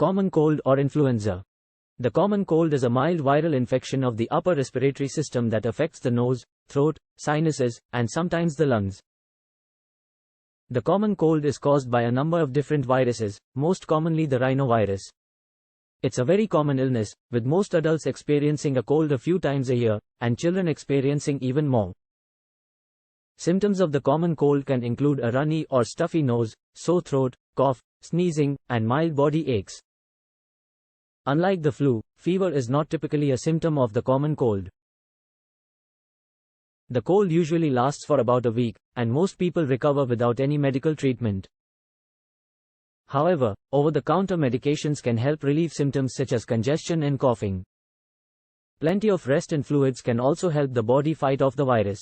Common cold or influenza. The common cold is a mild viral infection of the upper respiratory system that affects the nose, throat, sinuses, and sometimes the lungs. The common cold is caused by a number of different viruses, most commonly the rhinovirus. It's a very common illness, with most adults experiencing a cold a few times a year, and children experiencing even more. Symptoms of the common cold can include a runny or stuffy nose, sore throat, cough, sneezing, and mild body aches. Unlike the flu, fever is not typically a symptom of the common cold. The cold usually lasts for about a week, and most people recover without any medical treatment. However, over-the-counter medications can help relieve symptoms such as congestion and coughing. Plenty of rest and fluids can also help the body fight off the virus.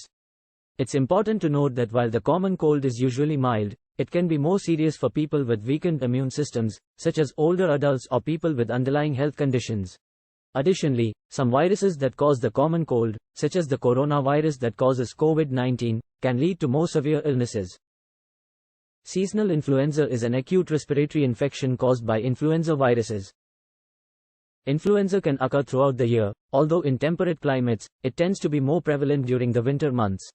It's important to note that while the common cold is usually mild, it can be more serious for people with weakened immune systems, such as older adults or people with underlying health conditions. Additionally, some viruses that cause the common cold, such as the coronavirus that causes COVID-19, can lead to more severe illnesses. Seasonal influenza is an acute respiratory infection caused by influenza viruses. Influenza can occur throughout the year, although in temperate climates, it tends to be more prevalent during the winter months.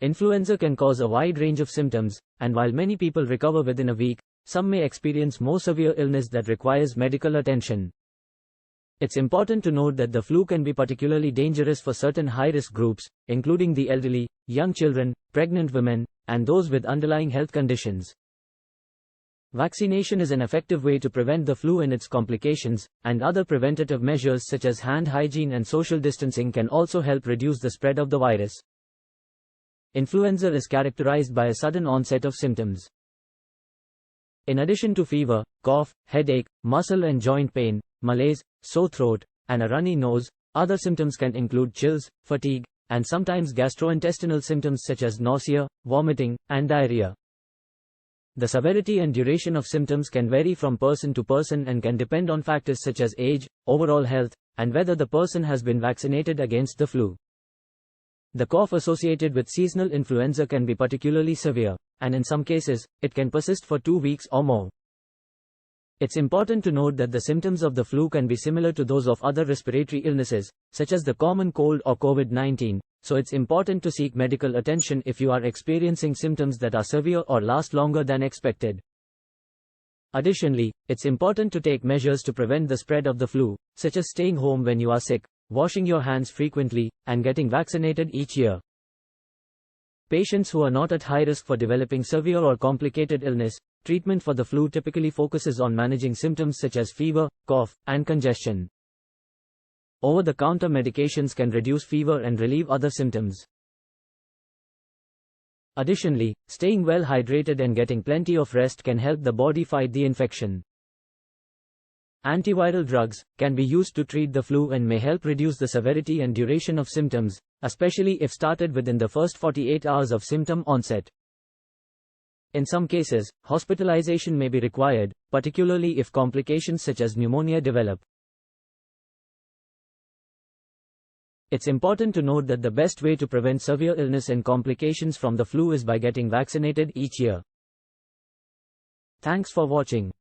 Influenza can cause a wide range of symptoms, and while many people recover within a week, some may experience more severe illness that requires medical attention. It's important to note that the flu can be particularly dangerous for certain high-risk groups, including the elderly, young children, pregnant women, and those with underlying health conditions. Vaccination is an effective way to prevent the flu and its complications, and other preventative measures such as hand hygiene and social distancing can also help reduce the spread of the virus. Influenza is characterized by a sudden onset of symptoms. In addition to fever, cough, headache, muscle and joint pain, malaise, sore throat, and a runny nose, other symptoms can include chills, fatigue, and sometimes gastrointestinal symptoms such as nausea, vomiting, and diarrhea. The severity and duration of symptoms can vary from person to person and can depend on factors such as age, overall health, and whether the person has been vaccinated against the flu. The cough associated with seasonal influenza can be particularly severe, and in some cases, it can persist for 2 weeks or more. It's important to note that the symptoms of the flu can be similar to those of other respiratory illnesses, such as the common cold or COVID-19, so it's important to seek medical attention if you are experiencing symptoms that are severe or last longer than expected. Additionally, it's important to take measures to prevent the spread of the flu, such as staying home when you are sick, washing your hands frequently, and getting vaccinated each year. Patients who are not at high risk for developing severe or complicated illness, treatment for the flu typically focuses on managing symptoms such as fever, cough, and congestion. Over-the-counter medications can reduce fever and relieve other symptoms. Additionally, staying well hydrated and getting plenty of rest can help the body fight the infection. Antiviral drugs can be used to treat the flu and may help reduce the severity and duration of symptoms, especially if started within the first 48 hours of symptom onset. In some cases, hospitalization may be required, particularly if complications such as pneumonia develop. It's important to note that the best way to prevent severe illness and complications from the flu is by getting vaccinated each year. Thanks for watching.